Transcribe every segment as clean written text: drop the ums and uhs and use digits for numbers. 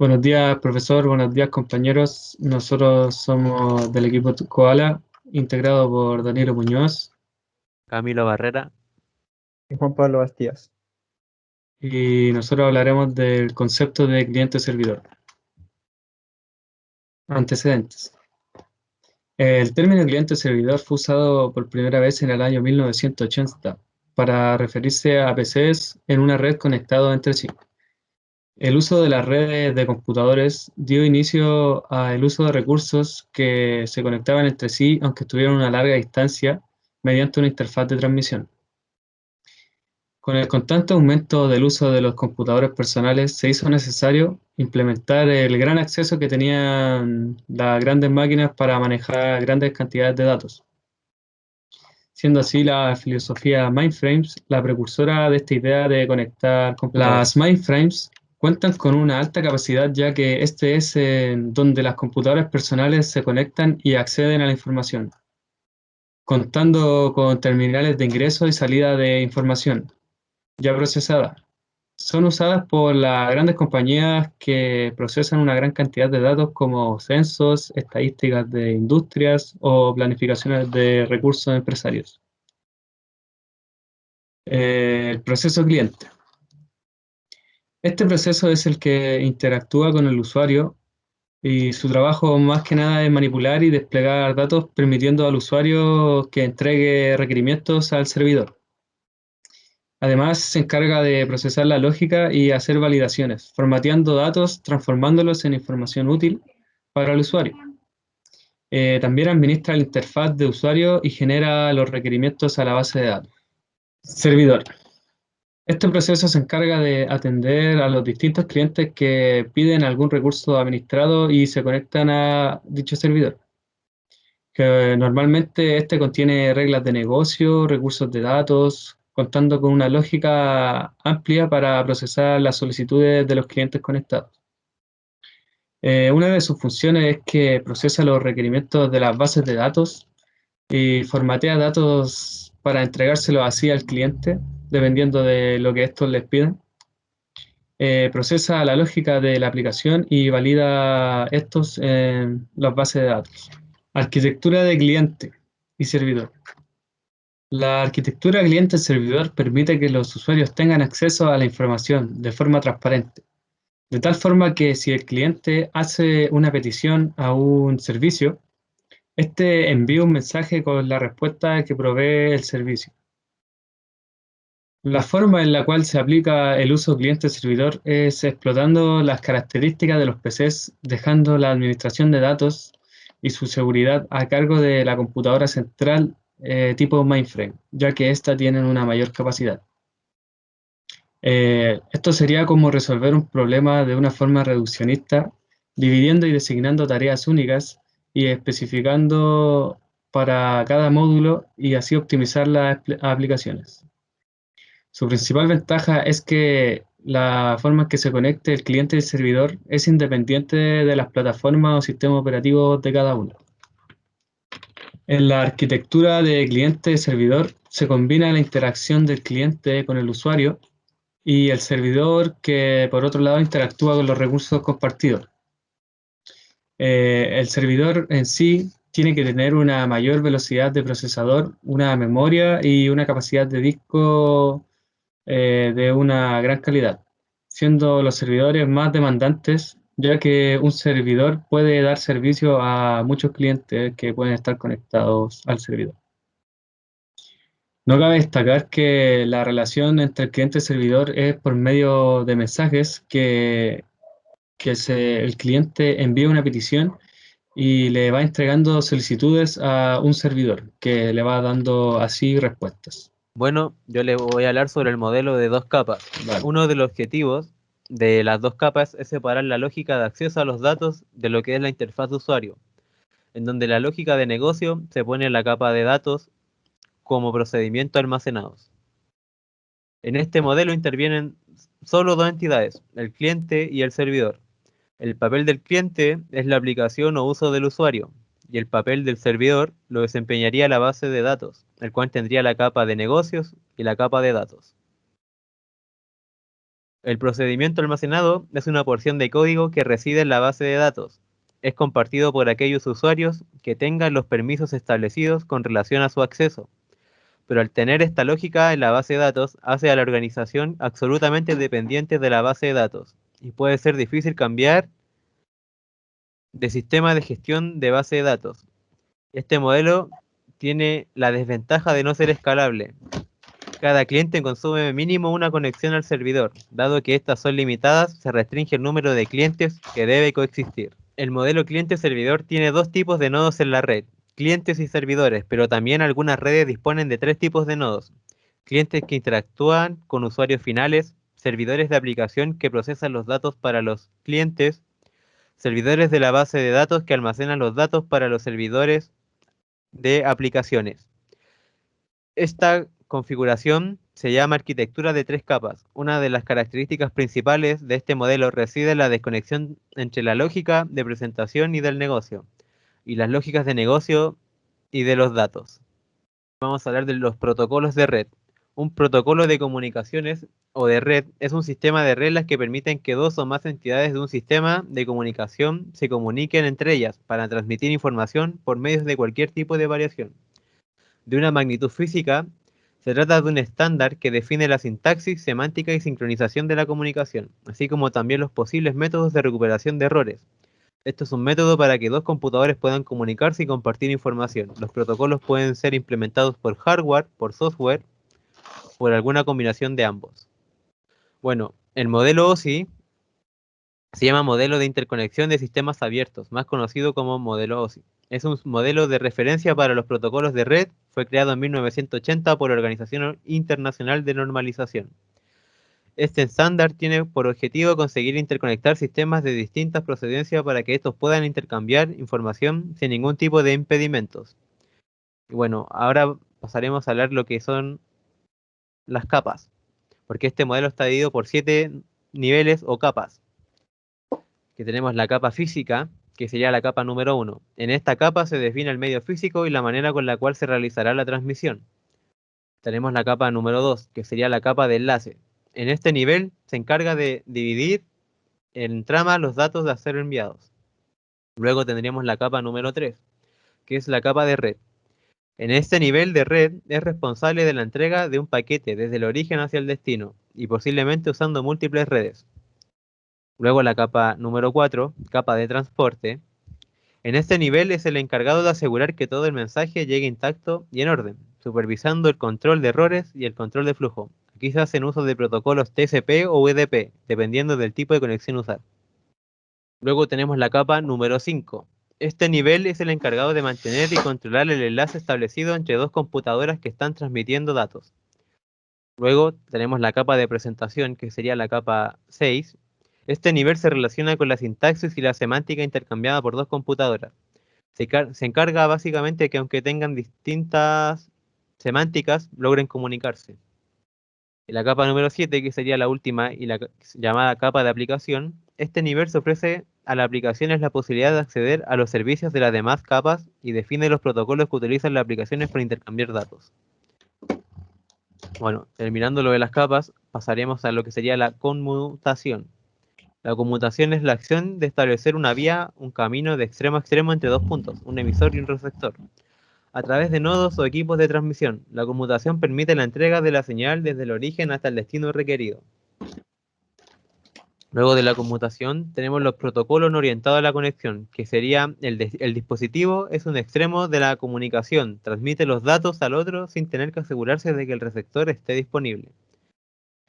Buenos días, profesor. Buenos días, compañeros. Nosotros somos del equipo Koala, integrado por Danilo Muñoz, Camilo Barrera. Y Juan Pablo Bastías. y nosotros hablaremos del concepto de cliente-servidor. Antecedentes. El término cliente-servidor fue usado por primera vez en el año 1980 para referirse a PCs en una red conectados entre sí. El uso de las redes de computadores dio inicio al uso de recursos que se conectaban entre sí aunque estuvieran a una larga distancia mediante una interfaz de transmisión. Con el constante aumento del uso de los computadores personales, se hizo necesario implementar el gran acceso que tenían las grandes máquinas para manejar grandes cantidades de datos, siendo así la filosofía Mainframes la precursora de esta idea de conectar computadores. Las Mainframes cuentan con una alta capacidad, ya que este es donde las computadoras personales se conectan y acceden a la información, contando con terminales de ingreso y salida de información ya procesada. Son usadas por las grandes compañías que procesan una gran cantidad de datos como censos, estadísticas de industrias o planificaciones de recursos empresarios. El proceso cliente. Este proceso es el que interactúa con el usuario y su trabajo más que nada es manipular y desplegar datos permitiendo al usuario que entregue requerimientos al servidor. Además, se encarga de procesar la lógica y hacer validaciones, formateando datos, transformándolos en información útil para el usuario. También administra la interfaz de usuario y genera los requerimientos a la base de datos. Servidor. Este proceso se encarga de atender a los distintos clientes que piden algún recurso administrado y se conectan a dicho servidor. Que normalmente este contiene reglas de negocio, recursos de datos, contando con una lógica amplia para procesar las solicitudes de los clientes conectados. Una de sus funciones es que procesa los requerimientos de las bases de datos y formatea datos para entregárselos así al cliente, dependiendo de lo que estos les piden. Procesa la lógica de la aplicación y valida estos en las bases de datos. Arquitectura de cliente y servidor. La arquitectura cliente-servidor permite que los usuarios tengan acceso a la información de forma transparente, de tal forma que si el cliente hace una petición a un servicio, este envía un mensaje con la respuesta que provee el servicio. La forma en la cual se aplica el uso cliente-servidor es explotando las características de los PCs, dejando la administración de datos y su seguridad a cargo de la computadora central tipo mainframe, ya que ésta tienen una mayor capacidad. Esto sería como resolver un problema de una forma reduccionista, dividiendo y designando tareas únicas y especificando para cada módulo y así optimizar las aplicaciones. Su principal ventaja es que la forma en que se conecte el cliente y el servidor es independiente de las plataformas o sistemas operativos de cada uno. En la arquitectura de cliente-servidor se combina la interacción del cliente con el usuario y el servidor que por otro lado interactúa con los recursos compartidos. El servidor en sí tiene que tener una mayor velocidad de procesador, una memoria y una capacidad de disco de una gran calidad, siendo los servidores más demandantes, ya que un servidor puede dar servicio a muchos clientes que pueden estar conectados al servidor. No cabe destacar que la relación entre el cliente y el servidor es por medio de mensajes que el cliente envía una petición y le va entregando solicitudes a un servidor que le va dando así respuestas. Bueno, yo le voy a hablar sobre el modelo de dos capas. Vale. Uno de los objetivos de las dos capas es separar la lógica de acceso a los datos de lo que es la interfaz de usuario, en donde la lógica de negocio se pone en la capa de datos como procedimientos almacenados. En este modelo intervienen solo dos entidades, el cliente y el servidor. El papel del cliente es la aplicación o uso del usuario, y el papel del servidor lo desempeñaría la base de datos, el cual tendría la capa de negocios y la capa de datos. El procedimiento almacenado es una porción de código que reside en la base de datos. Es compartido por aquellos usuarios que tengan los permisos establecidos con relación a su acceso. Pero al tener esta lógica en la base de datos, hace a la organización absolutamente dependiente de la base de datos. Y puede ser difícil cambiar de sistema de gestión de base de datos. Este modelo tiene la desventaja de no ser escalable. Cada cliente consume mínimo una conexión al servidor. Dado que estas son limitadas, se restringe el número de clientes que debe coexistir. El modelo cliente-servidor tiene dos tipos de nodos en la red, clientes y servidores, pero también algunas redes disponen de tres tipos de nodos. Clientes que interactúan con usuarios finales, servidores de aplicación que procesan los datos para los clientes, servidores de la base de datos que almacenan los datos para los servidores de aplicaciones. Esta configuración se llama arquitectura de tres capas. Una de las características principales de este modelo reside en la desconexión entre la lógica de presentación y del negocio, y las lógicas de negocio y de los datos. Vamos a hablar de los protocolos de red. Un protocolo de comunicaciones o de red es un sistema de reglas que permiten que dos o más entidades de un sistema de comunicación se comuniquen entre ellas para transmitir información por medios de cualquier tipo de variación. De una magnitud física, se trata de un estándar que define la sintaxis, semántica y sincronización de la comunicación, así como también los posibles métodos de recuperación de errores. Esto es un método para que dos computadores puedan comunicarse y compartir información. Los protocolos pueden ser implementados por hardware, por software, por alguna combinación de ambos. Bueno, el modelo OSI se llama Modelo de Interconexión de Sistemas Abiertos, más conocido como modelo OSI. Es un modelo de referencia para los protocolos de red. Fue creado en 1980 por la Organización Internacional de Normalización. Este estándar tiene por objetivo conseguir interconectar sistemas de distintas procedencias para que estos puedan intercambiar información sin ningún tipo de impedimentos. Y bueno, ahora pasaremos a hablar lo que son las capas, porque este modelo está dividido por 7 niveles o capas. Que tenemos la capa física, que sería la capa número 1. En esta capa se define el medio físico y la manera con la cual se realizará la transmisión. Tenemos la capa número 2, que sería la capa de enlace. En este nivel se encarga de dividir en trama los datos a ser enviados. Luego tendríamos la capa número 3, que es la capa de red. En este nivel de red es responsable de la entrega de un paquete desde el origen hacia el destino y posiblemente usando múltiples redes. Luego la capa número 4, capa de transporte. En este nivel es el encargado de asegurar que todo el mensaje llegue intacto y en orden, supervisando el control de errores y el control de flujo. Aquí se hacen uso de protocolos TCP o UDP, dependiendo del tipo de conexión usar. Luego tenemos la capa número 5. Este nivel es el encargado de mantener y controlar el enlace establecido entre dos computadoras que están transmitiendo datos. Luego tenemos la capa de presentación, que sería la capa 6. Este nivel se relaciona con la sintaxis y la semántica intercambiada por dos computadoras. Se encarga básicamente de que aunque tengan distintas semánticas, logren comunicarse. En la capa número 7, que sería la última y la llamada capa de aplicación, este nivel se ofrece a las aplicaciones la posibilidad de acceder a los servicios de las demás capas y define los protocolos que utilizan las aplicaciones para intercambiar datos. Bueno, terminando lo de las capas, pasaremos a lo que sería la conmutación. La conmutación es la acción de establecer una vía, un camino de extremo a extremo entre dos puntos, un emisor y un receptor, a través de nodos o equipos de transmisión. La conmutación permite la entrega de la señal desde el origen hasta el destino requerido. Luego de la conmutación tenemos los protocolos orientados a la conexión, que sería el dispositivo es un extremo de la comunicación, transmite los datos al otro sin tener que asegurarse de que el receptor esté disponible.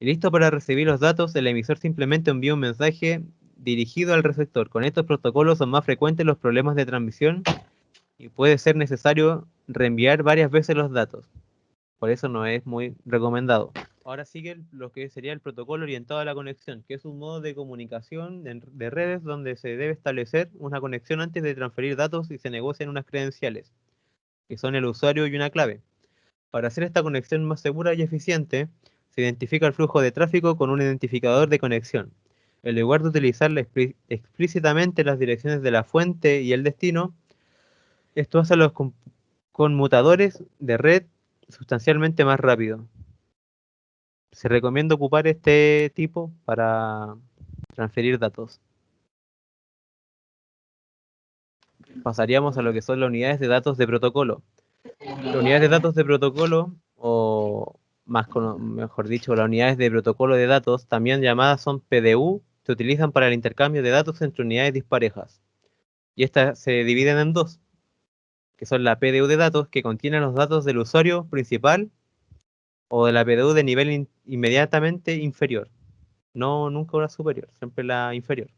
Y listo para recibir los datos, el emisor simplemente envía un mensaje dirigido al receptor. Con estos protocolos son más frecuentes los problemas de transmisión y puede ser necesario reenviar varias veces los datos. Por eso no es muy recomendado. Ahora sigue lo que sería el protocolo orientado a la conexión, que es un modo de comunicación de redes donde se debe establecer una conexión antes de transferir datos y se negocian unas credenciales, que son el usuario y una clave. Para hacer esta conexión más segura y eficiente, se identifica el flujo de tráfico con un identificador de conexión. En lugar de utilizar explícitamente las direcciones de la fuente y el destino, esto hace a los conmutadores de red sustancialmente más rápido. Se recomienda ocupar este tipo para transferir datos. Pasaríamos a lo que son las unidades de datos de protocolo. Las unidades de datos de protocolo, o mejor dicho, las unidades de protocolo de datos, también llamadas son PDU, se utilizan para el intercambio de datos entre unidades disparejas. Y estas se dividen en dos, que son la PDU de datos, que contiene los datos del usuario principal, o de la PDU de nivel inmediatamente inferior. No nunca una superior, siempre la inferior.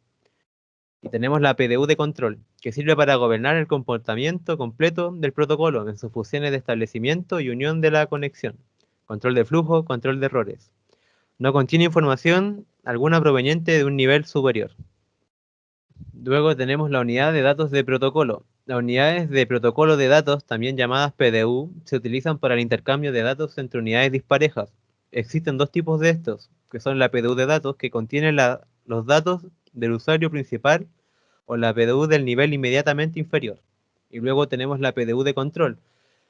Y tenemos la PDU de control, que sirve para gobernar el comportamiento completo del protocolo en sus funciones de establecimiento y unión de la conexión, control de flujo, control de errores. No contiene información alguna proveniente de un nivel superior. Luego tenemos la unidad de datos de protocolo. Las unidades de protocolo de datos, también llamadas PDU, se utilizan para el intercambio de datos entre unidades disparejas. Existen dos tipos de estos, que son la PDU de datos, que contiene los datos del usuario principal, o la PDU del nivel inmediatamente inferior. Y luego tenemos la PDU de control,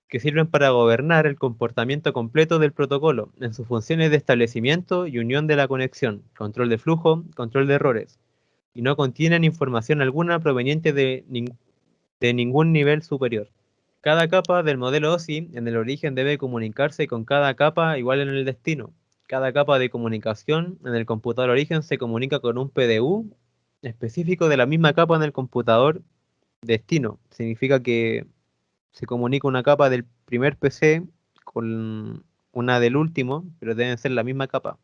que sirven para gobernar el comportamiento completo del protocolo en sus funciones de establecimiento y unión de la conexión, control de flujo, control de errores, y no contienen información alguna proveniente de ningún nivel superior. Cada capa del modelo OSI en el origen debe comunicarse con cada capa igual en el destino. Cada capa de comunicación en el computador origen se comunica con un PDU específico de la misma capa en el computador destino. Significa que se comunica una capa del primer PC con una del último, pero deben ser la misma capa.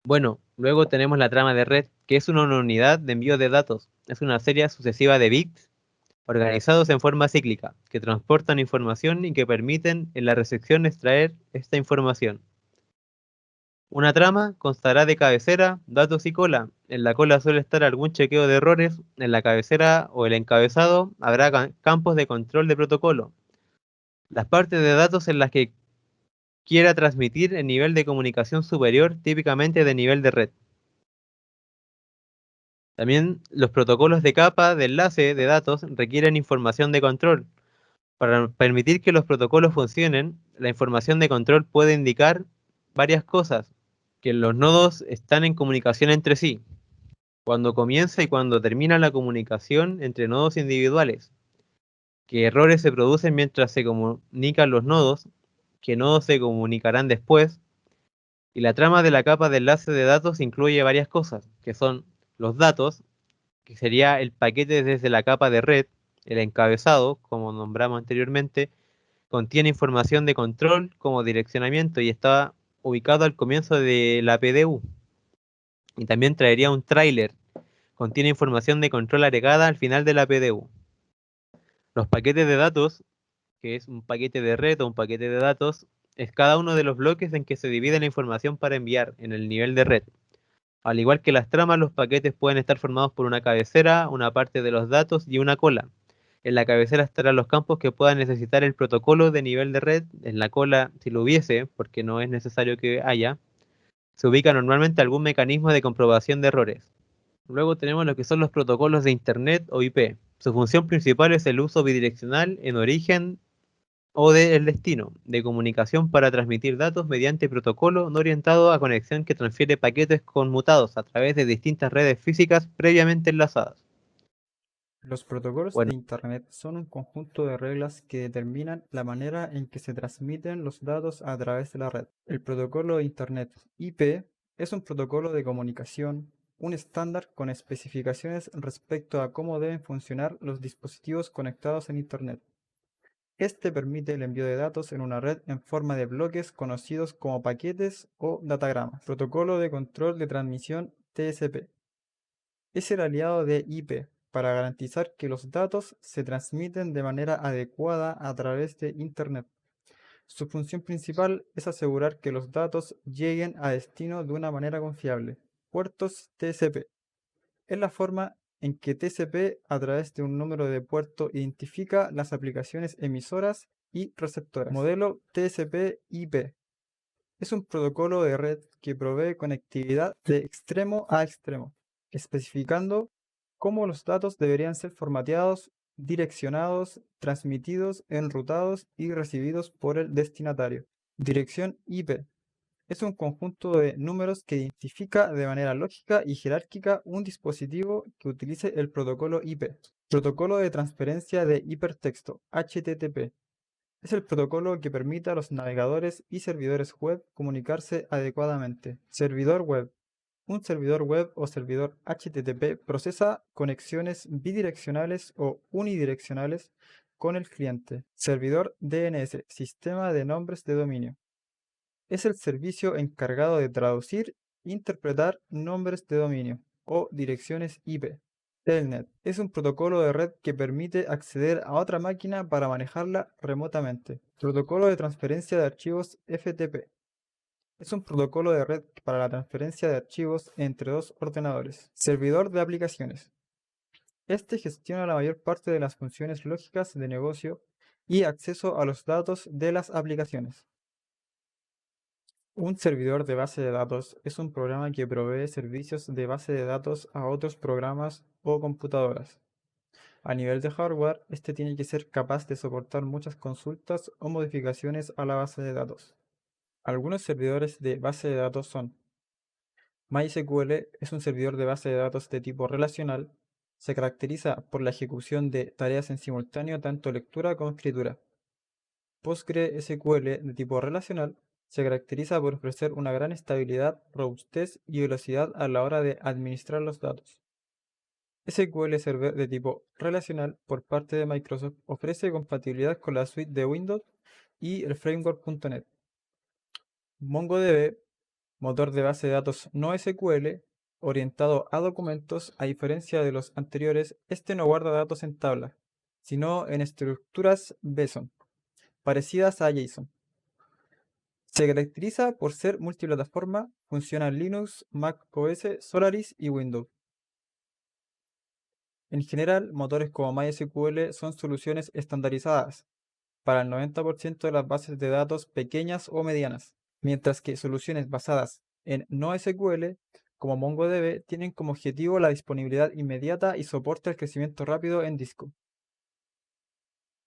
Bueno, luego tenemos la trama de red, que es una unidad de envío de datos. Es una serie sucesiva de bits organizados en forma cíclica, que transportan información y que permiten en la recepción extraer esta información. Una trama constará de cabecera, datos y cola. En la cola suele estar algún chequeo de errores. En la cabecera o el encabezado habrá campos de control de protocolo. Las partes de datos en las que quiera transmitir el nivel de comunicación superior, típicamente de nivel de red. También los protocolos de capa de enlace de datos requieren información de control. Para permitir que los protocolos funcionen, la información de control puede indicar varias cosas, que los nodos están en comunicación entre sí, cuando comienza y cuando termina la comunicación entre nodos individuales, que errores se producen mientras se comunican los nodos, que nodos se comunicarán después, y la trama de la capa de enlace de datos incluye varias cosas, que son los datos, que sería el paquete desde la capa de red, el encabezado, como nombramos anteriormente, contiene información de control como direccionamiento y está ubicado al comienzo de la PDU. Y también traería un tráiler, contiene información de control agregada al final de la PDU. Los paquetes de datos, que es un paquete de red o un paquete de datos, es cada uno de los bloques en que se divide la información para enviar en el nivel de red. Al igual que las tramas, los paquetes pueden estar formados por una cabecera, una parte de los datos y una cola. En la cabecera estarán los campos que puedan necesitar el protocolo de nivel de red. En la cola, si lo hubiese, porque no es necesario que haya, se ubica normalmente algún mecanismo de comprobación de errores. Luego tenemos lo que son los protocolos de Internet o IP. Su función principal es el uso bidireccional en origen o del destino de comunicación para transmitir datos mediante protocolo no orientado a conexión que transfiere paquetes conmutados a través de distintas redes físicas previamente enlazadas. Los protocolos Bueno, de Internet son un conjunto de reglas que determinan la manera en que se transmiten los datos a través de la red. El protocolo de Internet IP es un protocolo de comunicación, un estándar con especificaciones respecto a cómo deben funcionar los dispositivos conectados en Internet. Este permite el envío de datos en una red en forma de bloques conocidos como paquetes o datagramas. Protocolo de control de transmisión TCP. Es el aliado de IP para garantizar que los datos se transmiten de manera adecuada a través de Internet. Su función principal es asegurar que los datos lleguen a destino de una manera confiable. Puertos TCP. Es la forma en que TCP, a través de un número de puerto, identifica las aplicaciones emisoras y receptoras. Modelo TCP/IP. Es un protocolo de red que provee conectividad de extremo a extremo, especificando cómo los datos deberían ser formateados, direccionados, transmitidos, enrutados y recibidos por el destinatario. Dirección IP. es un conjunto de números que identifica de manera lógica y jerárquica un dispositivo que utilice el protocolo IP. Protocolo de transferencia de hipertexto, HTTP. Es el protocolo que permite a los navegadores y servidores web comunicarse adecuadamente. Servidor web. Un servidor web o servidor HTTP procesa conexiones bidireccionales o unidireccionales con el cliente. Servidor DNS, Sistema de Nombres de Dominio. Es el servicio encargado de traducir e interpretar nombres de dominio o direcciones IP. Telnet es un protocolo de red que permite acceder a otra máquina para manejarla remotamente. Protocolo de transferencia de archivos FTP. Es un protocolo de red para la transferencia de archivos entre dos ordenadores. Servidor de aplicaciones. Este gestiona la mayor parte de las funciones lógicas de negocio y acceso a los datos de las aplicaciones. Un servidor de base de datos es un programa que provee servicios de base de datos a otros programas o computadoras. A nivel de hardware, este tiene que ser capaz de soportar muchas consultas o modificaciones a la base de datos. Algunos servidores de base de datos son MySQL es un servidor de base de datos de tipo relacional. Se caracteriza por la ejecución de tareas en simultáneo, tanto lectura como escritura. PostgreSQL de tipo relacional se caracteriza por ofrecer una gran estabilidad, robustez y velocidad a la hora de administrar los datos. SQL Server de tipo relacional por parte de Microsoft ofrece compatibilidad con la suite de Windows y el framework.NET. MongoDB, motor de base de datos no SQL, orientado a documentos, a diferencia de los anteriores, este no guarda datos en tabla, sino en estructuras JSON, parecidas a JSON. Se caracteriza por ser multiplataforma, funciona en Linux, Mac OS, Solaris y Windows. En general, motores como MySQL son soluciones estandarizadas para el 90% de las bases de datos pequeñas o medianas, mientras que soluciones basadas en NoSQL como MongoDB tienen como objetivo la disponibilidad inmediata y soporte al crecimiento rápido en disco.